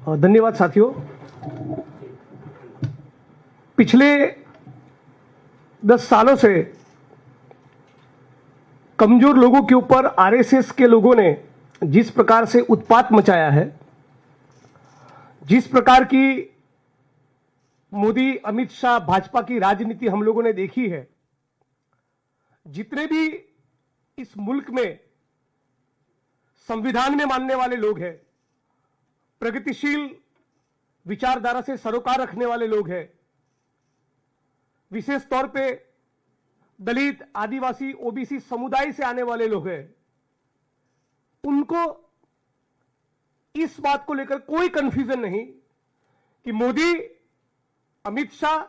धन्यवाद साथियों। पिछले 10 सालों से कमजोर लोगों के ऊपर आरएसएस के लोगों ने जिस प्रकार से उत्पात मचाया है, जिस प्रकार की मोदी अमित शाह भाजपा की राजनीति हम लोगों ने देखी है, जितने भी इस मुल्क में संविधान में मानने वाले लोग हैं, प्रगतिशील विचारधारा से सरोकार रखने वाले लोग हैं, विशेष तौर पे दलित, आदिवासी, ओबीसी समुदाय से आने वाले लोग हैं, उनको इस बात को लेकर कोई कंफ्यूजन नहीं कि मोदी, अमित शाह,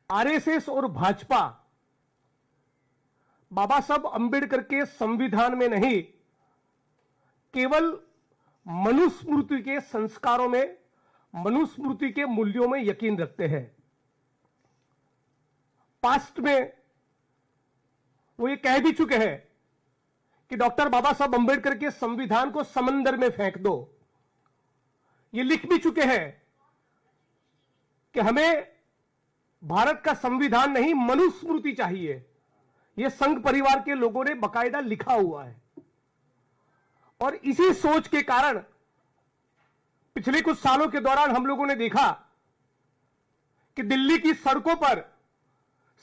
आरएसएस और भाजपा बाबा साहब अंबेडकर के संविधान में नहीं, केवल मनुस्मृति के संस्कारों में, मनुस्मृति के मूल्यों में यकीन रखते हैं। पास्ट में वो ये कह भी चुके हैं कि डॉक्टर बाबा साहब अंबेडकर के संविधान को समंदर में फेंक दो। ये लिख भी चुके हैं कि हमें भारत का संविधान नहीं, मनुस्मृति चाहिए। ये संघ परिवार के लोगों ने बकायदा लिखा हुआ है। और इसी सोच के कारण पिछले कुछ सालों के दौरान हम लोगों ने देखा कि दिल्ली की सड़कों पर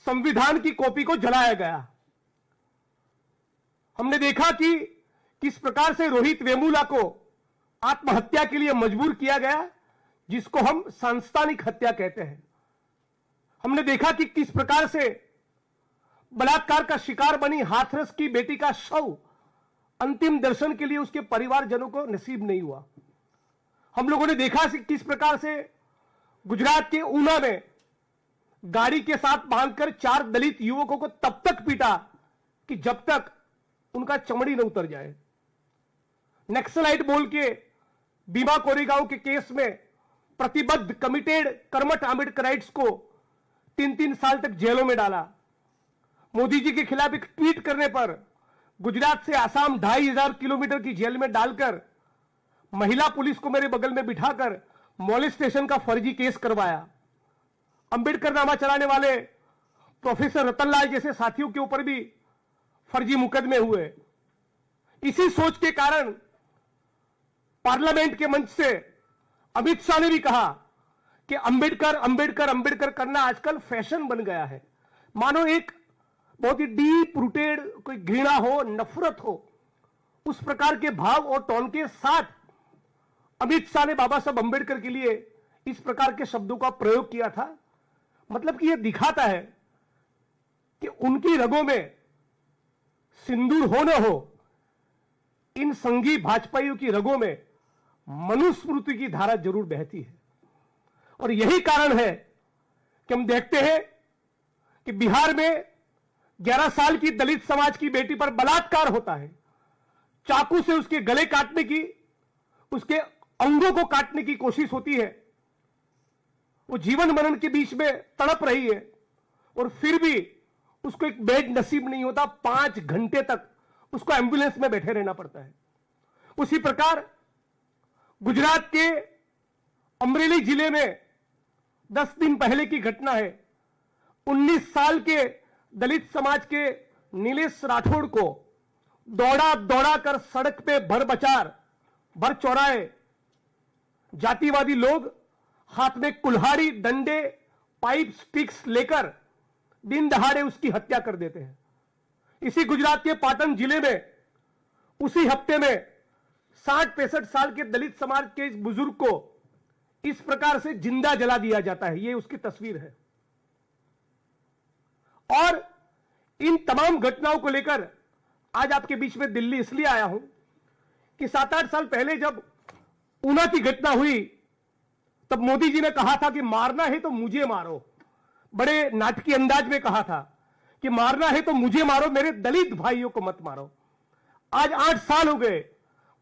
संविधान की कॉपी को जलाया गया। हमने देखा कि किस प्रकार से रोहित वेमुला को आत्महत्या के लिए मजबूर किया गया, जिसको हम सांस्थानिक हत्या कहते हैं। हमने देखा कि किस प्रकार से बलात्कार का शिकार बनी हाथरस की बेटी का शव अंतिम दर्शन के लिए उसके परिवारजनों को नसीब नहीं हुआ। हम लोगों ने देखा कि किस प्रकार से गुजरात के ऊना में गाड़ी के साथ बांधकर 4 दलित युवकों को तब तक पीटा कि जब तक उनका चमड़ी न उतर जाए। नक्सलाइट बोल के भीमा कोरेगांव के केस में प्रतिबद्ध, कमिटेड, कर्मठ आंबेडकराइट्स को 3-3 साल तक जेलों में डाला। मोदी जी के खिलाफ एक ट्वीट करने पर गुजरात से आसाम 2500 किलोमीटर की जेल में डालकर महिला पुलिस को मेरे बगल में बिठाकर मॉलेस्टेशन का फर्जी केस करवाया। अंबेडकर नामा चलाने वाले प्रोफेसर रतनलाल जैसे साथियों के ऊपर भी फर्जी मुकदमे हुए। इसी सोच के कारण पार्लियामेंट के मंच से अमित शाह ने भी कहा कि अंबेडकर अंबेडकर अंबेडकर करना आजकल फैशन बन गया है। मानो एक बहुत ही डीप रूटेड कोई घृणा हो, नफरत हो, उस प्रकार के भाव और टोन के साथ अमित शाह ने बाबा साहब अंबेडकर के लिए इस प्रकार के शब्दों का प्रयोग किया था। मतलब कि यह दिखाता है कि उनकी रगों में सिंदूर हो न हो, इन संघी भाजपाइयों की रगों में मनुस्मृति की धारा जरूर बहती है। और यही कारण है कि हम देखते हैं कि बिहार में 11 साल की दलित समाज की बेटी पर बलात्कार होता है। चाकू से उसके गले काटने की, उसके अंगों को काटने की कोशिश होती है। वो जीवन मरण के बीच में तड़प रही है और फिर भी उसको एक बेड नसीब नहीं होता। 5 घंटे तक उसको एम्बुलेंस में बैठे रहना पड़ता है। उसी प्रकार गुजरात के अमरेली जिले में 10 दिन पहले की घटना है। 19 साल के दलित समाज के नीलेश राठौड़ को दौड़ा दौड़ा कर सड़क पे भर चौराहे जातिवादी लोग हाथ में कुल्हाड़ी, डंडे, पाइप, स्टिक्स लेकर दिन दहाड़े उसकी हत्या कर देते हैं। इसी गुजरात के पाटन जिले में उसी हफ्ते में 60-65 साल के दलित समाज के इस बुजुर्ग को इस प्रकार से जिंदा जला दिया जाता है। ये उसकी तस्वीर है। और इन तमाम घटनाओं को लेकर आज आपके बीच में दिल्ली इसलिए आया हूं कि 7-8 साल पहले जब ऊना की घटना हुई, तब मोदी जी ने कहा था कि मारना है तो मुझे मारो। बड़े नाटकीय अंदाज में कहा था कि मारना है तो मुझे मारो, मेरे दलित भाइयों को मत मारो। आज 8 साल हो गए,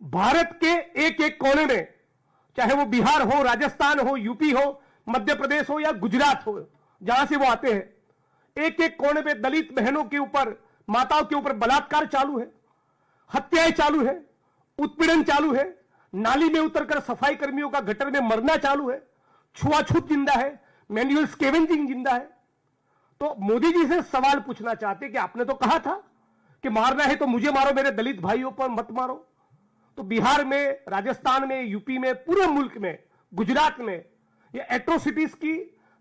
भारत के एक एक कोने में, चाहे वो बिहार हो, राजस्थान हो, यूपी हो, मध्य प्रदेश हो या गुजरात हो, जहां से वो आते हैं, एक एक कोने पे दलित बहनों के ऊपर, माताओं के ऊपर बलात्कार चालू है, हत्याएं चालू है, उत्पीड़न चालू है, नाली में उतरकर सफाई कर्मियों का गटर में मरना चालू है, छुआछूत जिंदा है, मैन्युअल स्केवेंजिंग जिंदा है। तो मोदी जी से सवाल पूछना चाहते कि आपने तो कहा था कि मारना है तो मुझे मारो, मेरे दलित भाइयों पर मत मारो। तो बिहार में, राजस्थान में, यूपी में, पूरे मुल्क में, गुजरात में ये एट्रोसिटीज की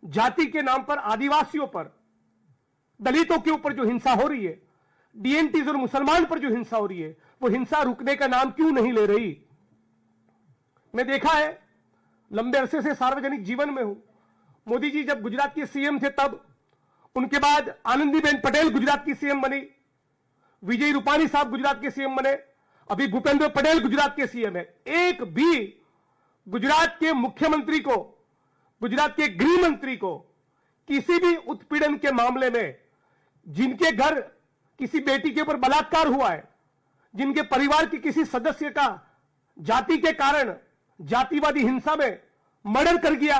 जाति के नाम पर, आदिवासियों पर, दलितों के ऊपर जो हिंसा हो रही है, डीएनटीज और मुसलमान पर जो हिंसा हो रही है, वो हिंसा रुकने का नाम क्यों नहीं ले रही। मैं देखा है, लंबे अरसे से सार्वजनिक जीवन में हूं। मोदी जी जब गुजरात के सीएम थे तब, उनके बाद आनंदीबेन पटेल गुजरात की सीएम बनी, विजय रूपाणी साहब गुजरात के सीएम बने, अभी भूपेंद्र पटेल गुजरात के सीएम है। एक भी गुजरात के मुख्यमंत्री को, गुजरात के गृह मंत्री को किसी भी उत्पीड़न के मामले में, जिनके घर किसी बेटी के ऊपर बलात्कार हुआ है, जिनके परिवार के किसी सदस्य का जाति के कारण जातिवादी हिंसा में मर्डर कर गया,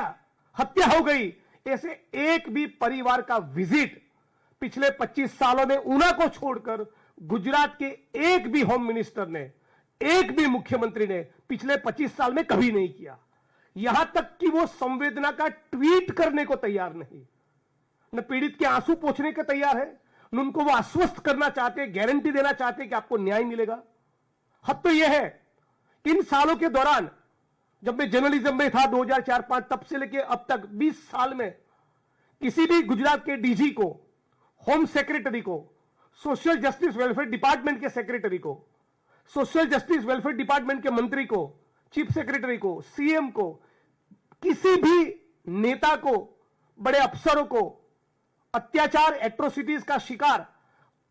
हत्या हो गई, ऐसे एक भी परिवार का विजिट पिछले 25 सालों में ऊना को छोड़कर गुजरात के एक भी होम मिनिस्टर ने, एक भी मुख्यमंत्री ने पिछले 25 साल में कभी नहीं किया। यहां तक कि वो संवेदना का ट्वीट करने को तैयार नहीं, न पीड़ित के आंसू पोंछने को तैयार है, न उनको वो आश्वस्त करना चाहते, गारंटी देना चाहते कि आपको न्याय मिलेगा। हद तो यह है कि इन सालों के दौरान, जब मैं जर्नलिज्म में था 2004-5, तब से लेकर अब तक 20 साल में किसी भी गुजरात के डीजी को, होम सेक्रेटरी को, सोशल जस्टिस वेलफेयर डिपार्टमेंट के सेक्रेटरी को, सोशल जस्टिस वेलफेयर डिपार्टमेंट के मंत्री को, चीफ सेक्रेटरी को, सीएम को, किसी भी नेता को, बड़े अफसरों को अत्याचार, एट्रोसिटीज का शिकार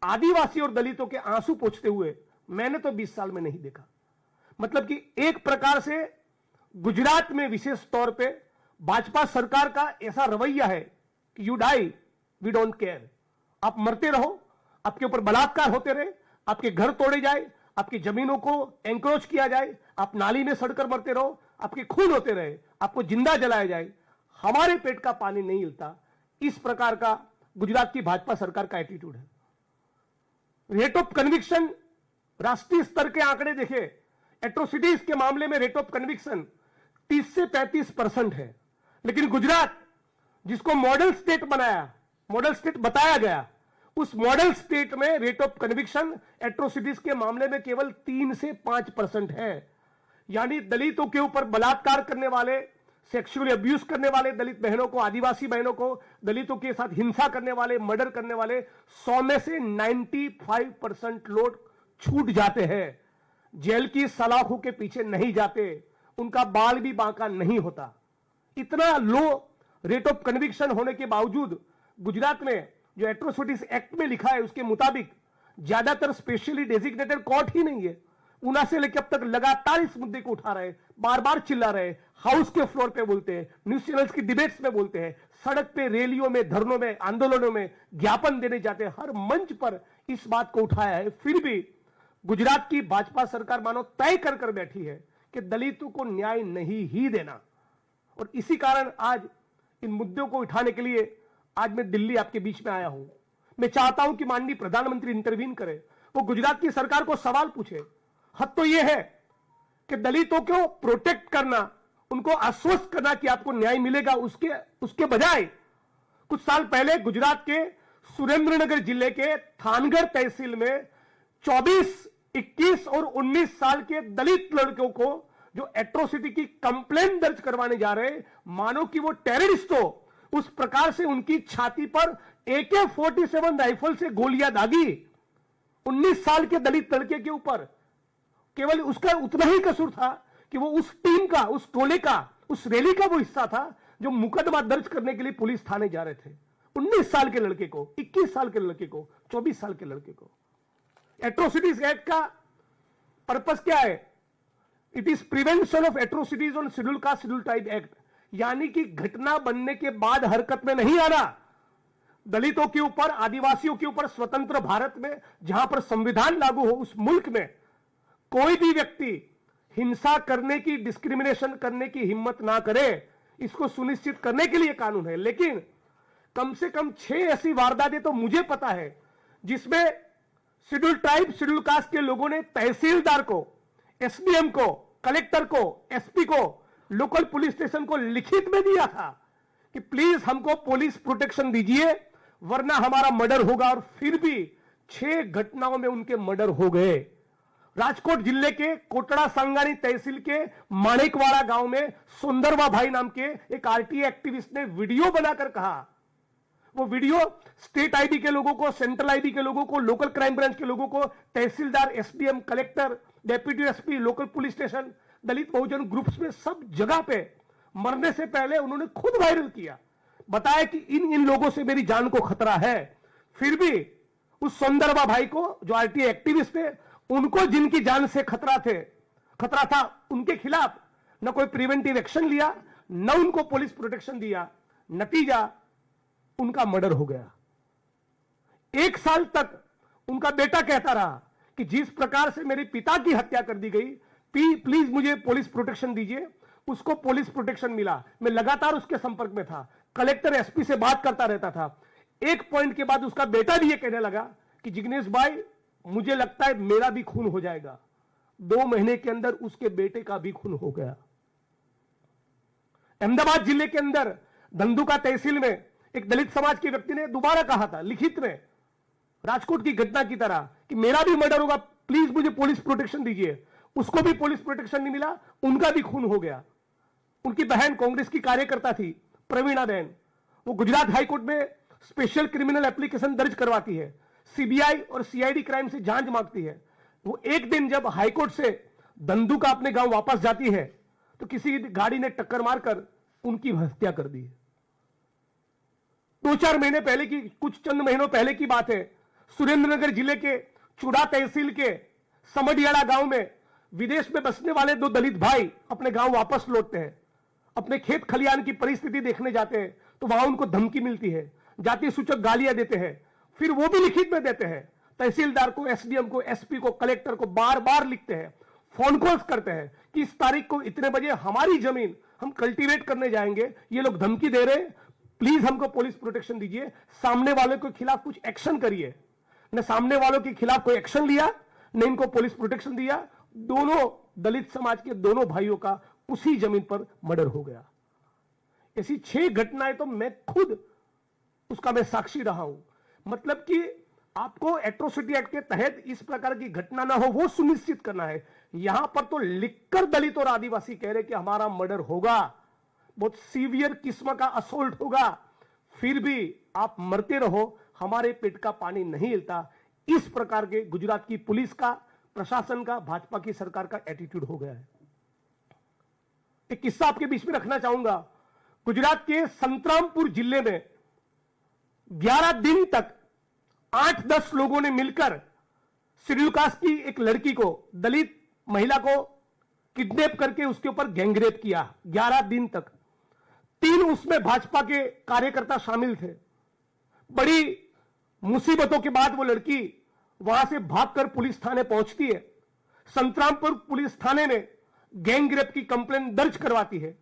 आदिवासी और दलितों के आंसू पोंछते हुए मैंने तो 20 साल में नहीं देखा। मतलब कि एक प्रकार से गुजरात में विशेष तौर पे भाजपा सरकार का ऐसा रवैया है कि you die we don't care, आप मरते रहो, आपके ऊपर बलात्कार होते रहे, आपके घर तोड़े जाए, आपकी जमीनों को एंक्रोच किया जाए, आप नाली में सड़कर मरते रहो, आपके खून होते रहे, आपको जिंदा जलाया जाए, हमारे पेट का पानी नहीं हिलता। इस प्रकार का गुजरात की भाजपा सरकार का एटीट्यूड है। रेट ऑफ कन्विक्शन, राष्ट्रीय स्तर के आंकड़े देखे, एट्रोसिटीज के मामले में रेट ऑफ कन्विक्शन 30 से 35% है। लेकिन गुजरात, जिसको मॉडल स्टेट बनाया, मॉडल स्टेट बताया गया, उस मॉडल स्टेट में रेट ऑफ कन्विक्शन एट्रोसिटीज के मामले में केवल 3 से 5% है। यानी दलितों के ऊपर बलात्कार करने वाले, सेक्सुअली अब्यूज करने वाले दलित बहनों को, आदिवासी बहनों को, दलितों के साथ हिंसा करने वाले, मर्डर करने वाले 100 में से 95% लोग छूट जाते हैं, जेल की सलाखों के पीछे नहीं जाते, उनका बाल भी बांका नहीं होता। इतना लो रेट ऑफ कन्विक्शन होने के बावजूद गुजरात में जो एट्रोसिटीज एक्ट में लिखा है उसके मुताबिक ज्यादातर स्पेशली डेजिग्नेटेड कोर्ट ही नहीं है। ऊना से लेकर अब तक लगातार इस मुद्दे को उठा रहे, बार बार चिल्ला रहे, हाउस के फ्लोर पे बोलते हैं, न्यूज चैनल्स की डिबेट्स में बोलते हैं, सड़क पे, रैलियों में, धरनों में, आंदोलनों में ज्ञापन देने जाते हैं, हर मंच पर इस बात को उठाया है। फिर भी गुजरात की भाजपा सरकार मानो तय कर कर बैठी है कि दलितों को न्याय नहीं ही देना। और इसी कारण आज इन मुद्दों को उठाने के लिए आज मैं दिल्ली आपके बीच में आया हूं। मैं चाहता हूं कि माननीय प्रधानमंत्री इंटरवीन करे, वो गुजरात की सरकार को सवाल पूछे। हद तो यह है कि दलितों को प्रोटेक्ट करना, उनको आश्वस्त करना कि आपको न्याय मिलेगा, उसके बजाय कुछ साल पहले गुजरात के सुरेंद्रनगर जिले के थानगढ़ तहसील में 24, 21 और 19 साल के दलित लड़कों को जो एट्रोसिटी की कंप्लेंट दर्ज करवाने जा रहे, मानो कि वो टेररिस्ट हो, उस प्रकार से उनकी छाती पर AK-47 राइफल से गोलियां दागी 19 साल के दलित लड़के के ऊपर। केवल उसका उतना ही कसूर था कि वो उस टीम का, उस टोले का, उस रैली का वो हिस्सा था जो मुकदमा दर्ज करने के लिए पुलिस थाने जा रहे थे। 19 साल के लड़के को, 21 साल के लड़के को, 24 साल के लड़के को। एट्रोसिटीज एक्ट का पर्पस क्या है? It is prevention of atrocities on schedule caste, schedule tribe act. यानी कि घटना बनने के बाद हरकत में नहीं आना। दलितों के ऊपर, आदिवासियों के ऊपर स्वतंत्र भारत में, जहां पर संविधान लागू हो, उस मुल्क में कोई भी व्यक्ति हिंसा करने की, डिस्क्रिमिनेशन करने की हिम्मत ना करे, इसको सुनिश्चित करने के लिए कानून है। लेकिन कम से कम 6 ऐसी वारदातें तो मुझे पता है जिसमें शेड्यूल ट्राइब, शेड्यूल कास्ट के लोगों ने तहसीलदार को, एसडीएम को, कलेक्टर को, एसपी को, लोकल पुलिस स्टेशन को लिखित में दिया था कि प्लीज हमको पुलिस प्रोटेक्शन दीजिए वरना हमारा मर्डर होगा, और फिर भी 6 घटनाओं में उनके मर्डर हो गए। राजकोट जिले के कोटड़ा सांगानी तहसील के माणिकवाड़ा गांव में सुंदरवा भाई नाम के एक आरटीए एक्टिविस्ट ने वीडियो बनाकर कहा, वो वीडियो स्टेट आईबी के लोगों को, सेंट्रल आईबी के लोगों को, लोकल क्राइम ब्रांच के लोगों को, tehsildar, SDM, collector, deputy SP, local police station, Dalit Bahujan groups में सब जगह पे मरने से पहले उन्होंने खुद वायरल किया, बताया कि इन लोगों से मेरी जान को खतरा है। फिर भी उस सुंदरवा भाई को, जो आरटीए एक्टिविस्ट थे, उनको जिनकी जान से खतरा था, उनके खिलाफ न कोई प्रिवेंटिव एक्शन लिया, न उनको पुलिस प्रोटेक्शन दिया। नतीजा उनका मर्डर हो गया। 1 साल तक उनका बेटा कहता रहा कि जिस प्रकार से मेरे पिता की हत्या कर दी गई, प्लीज मुझे पुलिस प्रोटेक्शन दीजिए। उसको पुलिस प्रोटेक्शन मिला। मैं लगातार उसके संपर्क में था, कलेक्टर, एसपी से बात करता रहता था। एक पॉइंट के बाद उसका बेटा भी ये कहने लगा कि जिग्नेश भाई, मुझे लगता है मेरा भी खून हो जाएगा। 2 महीने के अंदर उसके बेटे का भी खून हो गया। अहमदाबाद जिले के अंदर धंधुका तहसील में एक दलित समाज के व्यक्ति ने दोबारा कहा था लिखित में, राजकोट की घटना की तरह, कि मेरा भी मर्डर होगा, प्लीज मुझे पुलिस प्रोटेक्शन दीजिए। उसको भी पुलिस प्रोटेक्शन नहीं मिला, उनका भी खून हो गया। उनकी बहन कांग्रेस की कार्यकर्ता थी, प्रवीणा बहन, वो गुजरात हाईकोर्ट में स्पेशल क्रिमिनल एप्लीकेशन दर्ज करवाती है, सीबीआई और सीआईडी क्राइम से जांच मांगती है। वो एक दिन जब हाईकोर्ट से धंधुका अपने गांव वापस जाती है तो किसी गाड़ी ने टक्कर मारकर उनकी हत्या कर दी। 2-4 महीने पहले की, कुछ चंद महीनों पहले की बात है, सुरेंद्रनगर जिले के चुड़ा तहसील के समडियाड़ा गांव में विदेश में बसने वाले 2 दलित भाई अपने गांव वापस लौटते हैं। अपने खेत खलियान की परिस्थिति देखने जाते हैं तो वहां उनको धमकी मिलती है, जाति सूचक गालियां देते हैं। फिर वो भी लिखित में देते हैं, तहसीलदार को, एसडीएम को, एसपी को, कलेक्टर को बार बार लिखते हैं, फोन कॉल्स करते हैं कि इस तारीख को इतने बजे हमारी जमीन हम कल्टीवेट करने जाएंगे, ये लोग धमकी दे रहे हैं, प्लीज हमको पुलिस प्रोटेक्शन दीजिए, सामने वालों के खिलाफ कुछ एक्शन करिए। न सामने वालों के खिलाफ कोई एक्शन लिया, न इनको पुलिस प्रोटेक्शन दिया। दोनों दलित समाज के दोनों भाइयों का उसी जमीन पर मर्डर हो गया। ऐसी 6 घटनाएं तो मैं खुद उसका मैं साक्षी रहा हूं। मतलब कि आपको एट्रोसिटी एक्ट के तहत इस प्रकार की घटना ना हो, वो सुनिश्चित करना है। यहां पर तो लिखकर दलित और आदिवासी कह रहे कि हमारा मर्डर होगा, बहुत सीवियर किस्म का असोल्ट होगा, फिर भी आप मरते रहो, हमारे पेट का पानी नहीं हिलता। इस प्रकार के गुजरात की पुलिस का, प्रशासन का, भाजपा की सरकार का एटीट्यूड हो गया है। एक किस्सा आपके बीच में रखना चाहूंगा। गुजरात के संतरामपुर जिले में 11 दिन तक 8-10 लोगों ने मिलकर शेड्यूल कास्ट की एक लड़की को, दलित महिला को किडनैप करके उसके ऊपर गैंगरेप किया। 11 दिन तक 3 उसमें भाजपा के कार्यकर्ता शामिल थे। बड़ी मुसीबतों के बाद वो लड़की वहां से भागकर पुलिस थाने पहुंचती है। संतरामपुर पुलिस थाने में गैंगरेप की कंप्लेंट दर्ज करवाती है,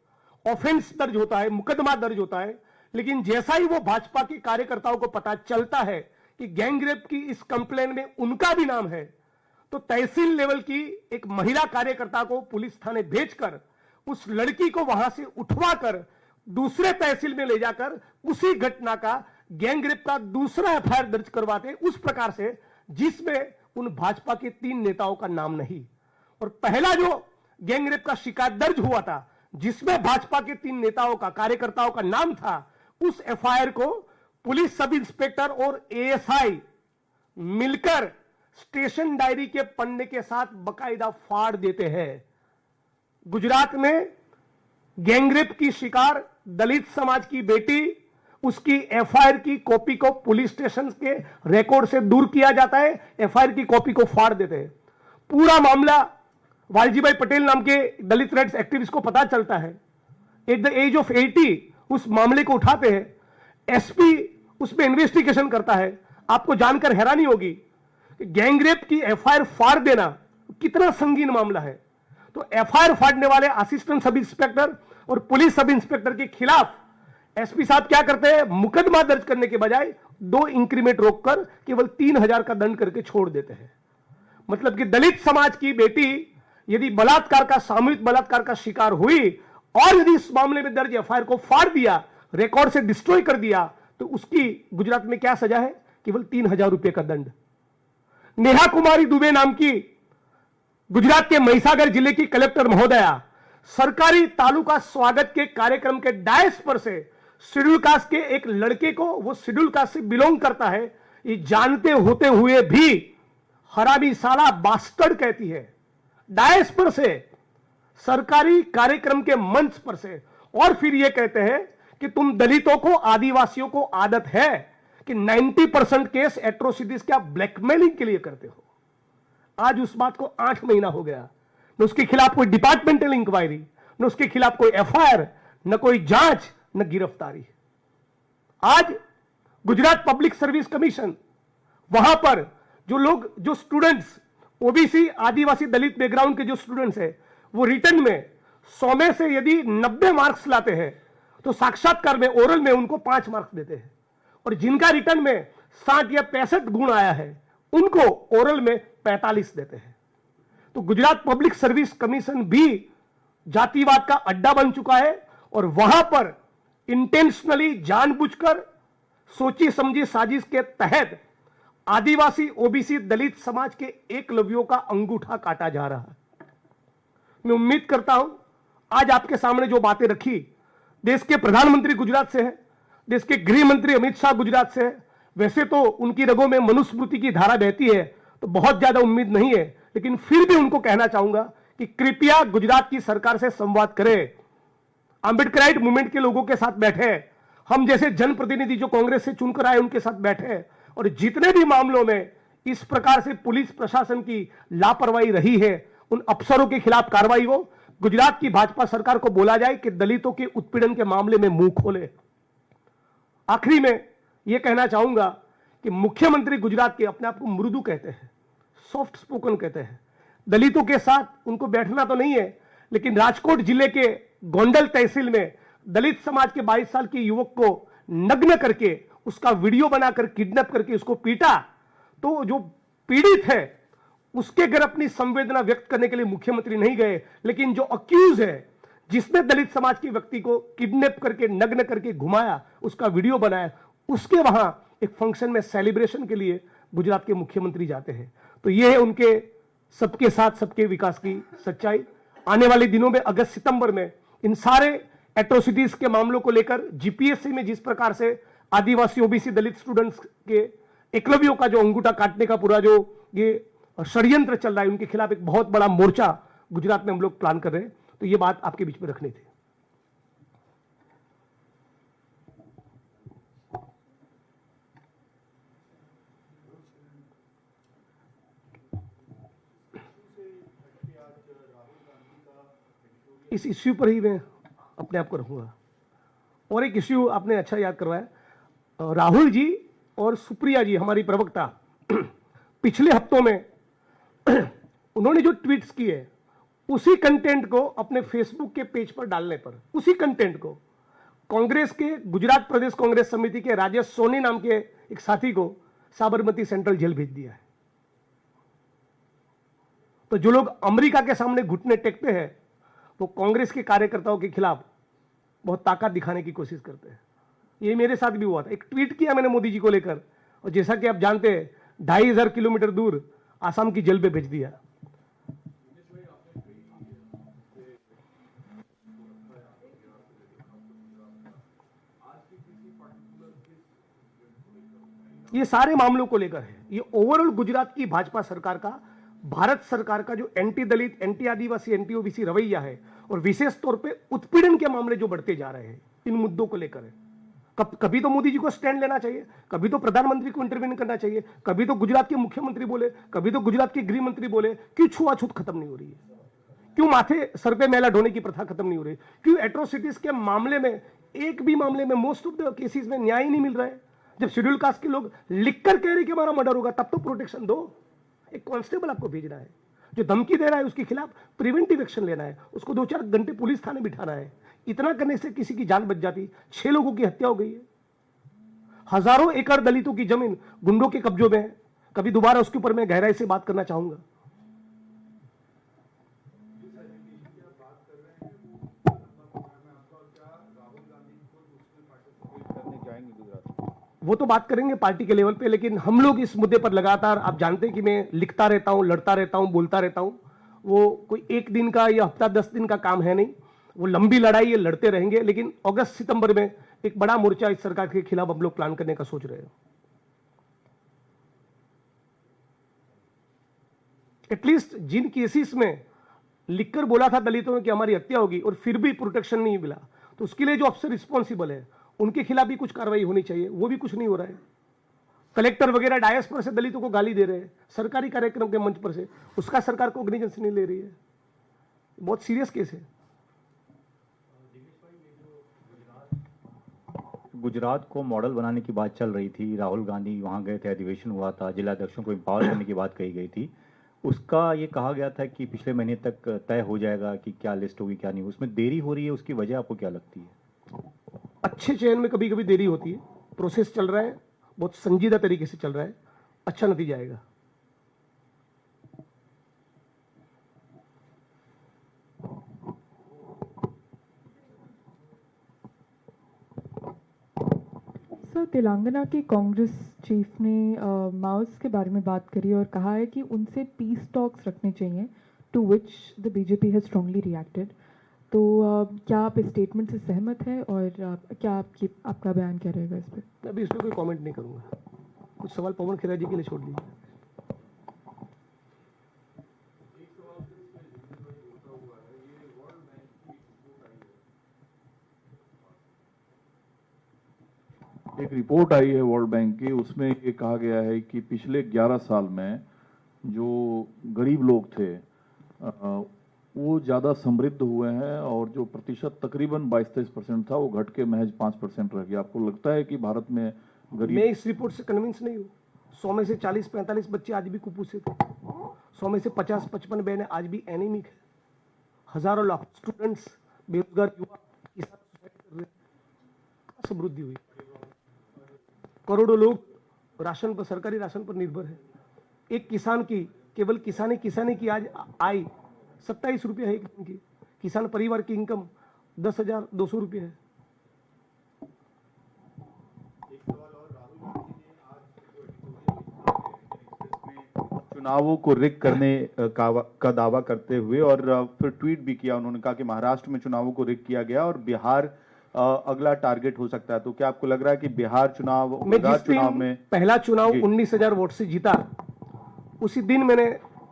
ऑफेंस दर्ज होता है, मुकदमा दर्ज होता है। लेकिन जैसा ही वो भाजपा के कार्यकर्ताओं को पता चलता है कि गैंगरेप की इस कंप्लेंट में उनका भी नाम है, तो तहसील लेवल की एक महिला कार्यकर्ता को पुलिस थाने भेजकर उस लड़की को वहां से उठवाकर दूसरे तहसील में ले जाकर उसी घटना का, गैंगरेप का दूसरा एफआईआर दर्ज करवाते, उस प्रकार से जिसमें उन भाजपा के 3 नेताओं का नाम नहीं। और पहला जो गैंगरेप का शिकायत दर्ज हुआ था, जिसमें भाजपा के 3 नेताओं का, कार्यकर्ताओं का नाम था, उस एफआईआर को पुलिस सब इंस्पेक्टर और एएसआई मिलकर स्टेशन डायरी के पन्ने के साथ बकायदा फाड़ देते हैं। गुजरात में गैंगरेप की शिकार दलित समाज की बेटी, उसकी एफआईआर की कॉपी को पुलिस स्टेशन के रिकॉर्ड से दूर किया जाता है, एफआईआर की कॉपी को फाड़ देते हैं। पूरा मामला वालजीभाई पटेल नाम के दलित राइट्स एक्टिविस्ट को पता चलता है। एट द एज ऑफ 80 उस मामले को उठाते हैं। एसपी उसमें इन्वेस्टिगेशन करता है। आपको जानकर हैरानी होगी कि गैंगरेप की एफआईआर फाड़ देना कितना संगीन मामला है। तो एफआईआर फाड़ने वाले असिस्टेंट सब इंस्पेक्टर और पुलिस सब इंस्पेक्टर के खिलाफ एसपी साहब क्या करते हैं, मुकदमा दर्ज करने के बजाय 2 इंक्रीमेंट रोककर केवल 3000 का दंड करके छोड़ देते हैं। मतलब कि दलित समाज की बेटी यदि बलात्कार का, सामूहिक बलात्कार का शिकार हुई और यदि इस मामले में दर्ज एफआईआर को फाड़ दिया, रिकॉर्ड से डिस्ट्रॉय कर दिया, तो उसकी गुजरात में क्या सजा है? केवल 3,000 रुपए का दंड। नेहा कुमारी दुबे नाम की गुजरात के महिसागर जिले की कलेक्टर महोदया सरकारी तालुका स्वागत के कार्यक्रम के डायस पर से शेड्यूल कास्ट के एक लड़के को, वो शेड्यूल कास्ट से बिलोंग करता है, ये जानते होते हुए भी हरामी साला बास्टर्ड कहती है, डायस पर से, सरकारी कार्यक्रम के मंच पर से। और फिर ये कहते हैं कि तुम दलितों को, आदिवासियों को आदत है कि 90% केस एट्रोसिटीज क्या ब्लैकमेलिंग के लिए करते हो। आज उस बात को 8 महीना हो गया, न उसके खिलाफ कोई डिपार्टमेंटल इंक्वायरी, न उसके खिलाफ कोई एफआईआर, न कोई जांच, न गिरफ्तारी। आज गुजरात पब्लिक सर्विस कमीशन, वहां पर जो लोग, जो स्टूडेंट्स ओबीसी, आदिवासी, दलित बैकग्राउंड के जो स्टूडेंट्स हैं, वो रिटर्न में 100 में से यदि 90 मार्क्स लाते हैं तो साक्षात्कार में, ओरल में उनको 5 मार्क्स देते हैं, और जिनका रिटर्न में 60 या 65 गुण आया है उनको ओरल में 45 देते हैं। तो गुजरात पब्लिक सर्विस कमीशन भी जातिवाद का अड्डा बन चुका है, और वहां पर इंटेंशनली, जानबूझकर, सोची समझी साजिश के तहत आदिवासी, ओबीसी, दलित समाज के एकलव्यों का अंगूठा काटा जा रहा है। मैं उम्मीद करता हूं आज आपके सामने जो बातें रखी, देश के प्रधानमंत्री गुजरात से है, देश के गृह मंत्री अमित शाह गुजरात से है, वैसे तो उनकी रगों में मनुस्मृति की धारा बहती है, तो बहुत ज्यादा उम्मीद नहीं है, लेकिन फिर भी उनको कहना चाहूंगा कि कृपया गुजरात की सरकार से संवाद करें, आंबेडकराइट मूवमेंट के लोगों के साथ बैठे, हम जैसे जनप्रतिनिधि जो कांग्रेस से चुनकर आए उनके साथ बैठे, और जितने भी मामलों में इस प्रकार से पुलिस प्रशासन की लापरवाही रही है, उन अफसरों के खिलाफ कार्रवाई हो। गुजरात की भाजपा सरकार को बोला जाए कि दलितों के उत्पीड़न के मामले में मुंह खोले। आखिरी में यह कहना चाहूंगा कि मुख्यमंत्री गुजरात के अपने आप को मृदु कहते हैं, सॉफ्ट स्पोकन कहते हैं, दलितों के साथ उनको बैठना तो नहीं है, लेकिन राजकोट जिले के गोंडल तहसील में दलित समाज के 22 साल के युवक को नग्न करके, उसका वीडियो बनाकर किडनैप करके उसको पीटा, तो जो पीड़ित है उसके घर अपनी संवेदना व्यक्त करने के लिए मुख्यमंत्री नहीं गए, लेकिन जो अक्यूज है, जिसने दलित समाज के व्यक्ति को किडनैप करके, नग्न करके घुमाया, उसका वीडियो बनाया, उसके वहां एक फंक्शन में सेलिब्रेशन के लिए गुजरात के मुख्यमंत्री जाते हैं। तो यह है उनके सबके साथ सबके विकास की सच्चाई। आने वाले दिनों में अगस्त सितंबर में इन सारे एट्रोसिटीज के मामलों को लेकर जीपीएससी में जिस प्रकार से आदिवासी, ओबीसी, दलित स्टूडेंट्स के एकलव्यों का जो अंगूठा काटने का पूरा जो ये षड्यंत्र चल रहा है, उनके खिलाफ एक बहुत बड़ा मोर्चा गुजरात में हम लोग प्लान कर रहे हैं। तो ये बात आपके बीच में रखनी थी। इस इश्यू पर ही मैं अपने आप को रखूंगा। और एक इश्यू आपने अच्छा याद करवाया, राहुल जी और सुप्रिया जी, हमारी प्रवक्ता, पिछले हफ्तों में उन्होंने जो ट्वीट्स किए, उसी कंटेंट को अपने फेसबुक के पेज पर डालने पर, उसी कंटेंट को कांग्रेस के गुजरात प्रदेश कांग्रेस समिति के राजेश सोनी नाम के एक साथी को साबरमती सेंट्रल जेल भेज दिया है। तो जो लोग अमेरिका के सामने घुटने टेकते हैं, वो कांग्रेस के कार्यकर्ताओं के खिलाफ बहुत ताकत दिखाने की कोशिश करते हैं। ये मेरे साथ भी हुआ था। एक ट्वीट किया मैंने मोदी जी को लेकर, और जैसा कि आप जानते हैं 2500 किलोमीटर दूर आसाम की जेल पे भेज दिया। ये सारे मामलों को लेकर है। ये ओवरऑल गुजरात की भाजपा सरकार का, भारत सरकार का जो एंटी दलित, एंटी आदिवासी, एंटी ओबीसी रवैया है, और विशेष तौर पे उत्पीड़न के मामले जो बढ़ते जा रहे हैं, इन मुद्दों को लेकर है। कभी तो मोदी जी को स्टैंड लेना चाहिए, कभी तो प्रधानमंत्री को इंटरवीन करना चाहिए, कभी तो गुजरात के मुख्यमंत्री बोले, कभी तो गुजरात के गृह मंत्री बोले। क्यों छुआछूत खत्म नहीं हो रही है? क्यों माथे सर पे मैला ढोने की प्रथा खत्म नहीं हो रही? क्यों एट्रोसिटीज के मामले में, एक भी मामले में, मोस्ट ऑफ द केसेस में न्याय नहीं मिल रहा है? जब शेड्यूल कास्ट के लोग लिखकर कह रहे कि हमारा मर्डर होगा, तब तो प्रोटेक्शन दो। एक कांस्टेबल आपको भेजना है, जो धमकी दे रहा है उसके खिलाफ प्रिवेंटिव एक्शन लेना है, उसको 2-4 घंटे पुलिस थाने बिठाना है। इतना करने से किसी की जान बच जाती। 6 लोगों की हत्या हो गई है। हजारों एकड़ दलितों की जमीन गुंडों के कब्जों में है। कभी दोबारा उसके ऊपर मैं गहराई से बात करना चाहूंगा। वो तो बात करेंगे पार्टी के लेवल पे, लेकिन हम लोग इस मुद्दे पर लगातार, आप जानते हैं कि मैं लिखता रहता हूं, लड़ता रहता हूं, बोलता रहता हूं। वो कोई एक दिन का या हफ्ता 10 दिन का काम है नहीं, वो लंबी लड़ाई, ये लड़ते रहेंगे। लेकिन अगस्त सितंबर में एक बड़ा मोर्चा इस सरकार के खिलाफ हम लोग प्लान करने का सोच रहे हैं। एटलीस्ट जिन केसेस में लिखकर बोला था दलितों में कि हमारी हत्या होगी और फिर भी प्रोटेक्शन नहीं मिला, तो उसके लिए जो अफसर रिस्पॉन्सिबल है उनके खिलाफ भी कुछ कार्रवाई होनी चाहिए। वो भी कुछ नहीं हो रहा है। कलेक्टर वगैरह डायस पर से दलितों को गाली दे रहे हैं, सरकारी कार्यक्रम के मंच पर से, उसका सरकार कोग्निजेंस नहीं ले रही है। बहुत सीरियस केस है। गुजरात को मॉडल बनाने की बात चल रही थी, राहुल गांधी वहां गए थे, अधिवेशन हुआ था, जिला अध्यक्षों को एम्पावर करने की बात कही गई थी। उसका ये कहा गया था कि पिछले महीने तक तय हो जाएगा कि क्या लिस्ट होगी क्या नहीं। उसमें देरी हो रही है, उसकी वजह आपको क्या लगती है? अच्छे चयन में कभी कभी देरी होती है, प्रोसेस चल रहा है, बहुत संजीदा तरीके से चल रहा है, अच्छा नतीजा आएगा। सर, तेलंगाना के कांग्रेस चीफ ने माओस के बारे में बात करी और कहा है कि उनसे पीस टॉक्स रखने चाहिए, to which the BJP has strongly reacted. तो क्या आप इस स्टेटमेंट से सहमत हैं और क्या आपका बयान क्या रहेगा इस पर? मैं अभी इस पर कोई कमेंट नहीं करूंगा। कुछ सवाल पवन खेरा जी के लिए छोड़ दीजिए। एक रिपोर्ट आई है वर्ल्ड बैंक की, उसमें ये कहा गया है कि पिछले 11 साल में जो गरीब लोग थे वो ज़्यादा समृद्ध हुए हैं और जो प्रतिशत तकरीबन 22-23% था वो घट के महज 5% रह गया। आपको लगता है कि भारत में गरीब? मैं इस रिपोर्ट से कन्विंस नहीं हूँ। 100 में से 40-45 बच्चे आज भी कुपोषित हैं। 100 में से 50-55 बहनें आज भी एनीमिक है। हजारों लाख स्टूडेंट्स, बेरोजगार युवा, किसान सुसाइड कर रहे हैं। समृद्धि हुई, करोड़ों लोग राशन पर, सरकारी राशन पर निर्भर है। एक किसान की, केवल किसानी की आज आय 27 रुपये है एक दिन की। किसान परिवार की इनकम 10,200 रुपये है। चुनावों को रिग करने का दावा करते हुए और फिर ट्वीट भी किया। उन्होंने कहा कि महाराष्ट्र में चुनावों को रिग किया गया और बिहार अगला टारगेट हो सकता है। तो क्या आपको लग रहा है कि बिहार चुनाव में पहला चुनाव 19,000 वोट से जीता, उसी दिन मैंने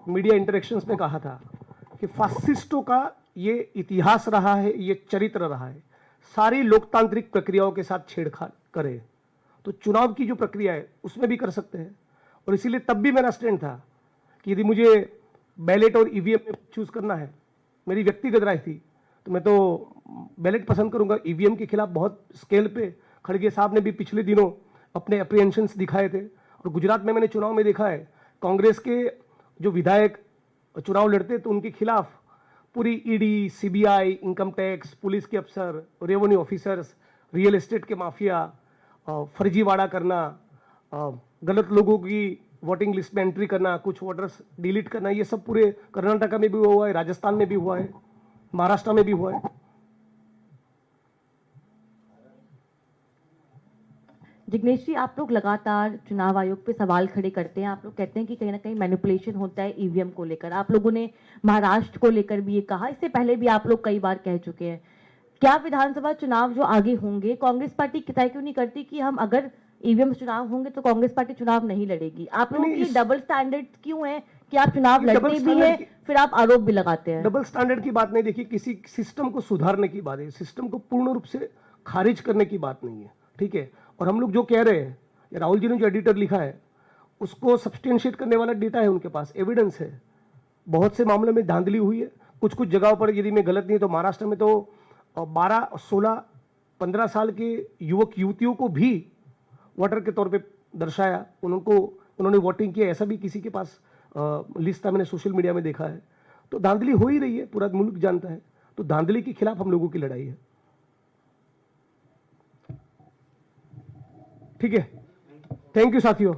मीडिया इंटरेक्शंस में कहा था कि फासिस्टों का ये इतिहास रहा है, ये चरित्र रहा है, सारी लोकतांत्रिक प्रक्रियाओं के साथ छेड़छाड़ करे। तो चुनाव की जो प्रक्रिया है उसमें भी कर सकते हैं। और इसीलिए तब भी मेरा स्टैंड था कि यदि मुझे बैलेट और ईवीएम में चूज करना है, मेरी व्यक्तिगत राय थी, तो मैं तो बैलेट पसंद करूंगा। ईवीएम के खिलाफ बहुत स्केल पे खड़गे साहब ने भी पिछले दिनों अपने अप्रीहेंशंस दिखाए थे। और गुजरात में मैंने चुनाव में देखा है, कांग्रेस के जो विधायक चुनाव लड़ते तो उनके खिलाफ पूरी ED, CBI, income tax, police के अफसर, रेवेन्यू ऑफिसर्स, रियल एस्टेट के माफिया, फर्जीवाड़ा करना, गलत लोगों की वोटिंग लिस्ट में एंट्री करना, कुछ वोटर्स डिलीट करना, ये सब पूरे कर्नाटका में भी हुआ है, राजस्थान में भी हुआ है, महाराष्ट्र में भी हुआ है। जिग्नेश जी, आप लोग लगातार चुनाव आयोग पे सवाल खड़े करते हैं। आप लोग कहते हैं कि कहीं ना कहीं मैनिपुलेशन होता है ईवीएम को लेकर। आप लोगों ने महाराष्ट्र को लेकर भी ये कहा, इससे पहले भी आप लोग कई बार कह चुके हैं। क्या विधानसभा चुनाव जो आगे होंगे, कांग्रेस पार्टी तय क्यों नहीं करती कि हम अगर ईवीएम चुनाव होंगे तो कांग्रेस पार्टी चुनाव नहीं लड़ेगी? आप लोगों की डबल स्टैंडर्ड क्यों है कि आप चुनाव लड़ते भी है फिर आप आरोप भी लगाते हैं? डबल स्टैंडर्ड की बात नहीं, देखिए, किसी सिस्टम को सुधारने की बात है, सिस्टम को पूर्ण रूप से खारिज करने की बात नहीं है, ठीक है। और हम लोग जो कह रहे हैं, राहुल जी ने जो एडिटर लिखा है उसको सब्सटेंशिएट करने वाला डेटा है उनके पास, एविडेंस है। बहुत से मामलों में धांधली हुई है। कुछ कुछ जगहों पर, यदि मैं गलत नहीं तो महाराष्ट्र में तो 12, 16, 15 साल के युवक युवतियों को भी वोटर के तौर पे दर्शाया, उन्होंने वोटिंग किया, ऐसा भी किसी के पास लिस्ट था, मैंने सोशल मीडिया में देखा है। तो धांधली हो ही रही है, पूरा मुल्क जानता है। तो धांधली के खिलाफ हम लोगों की लड़ाई है, ठीक है। थैंक यू साथियों।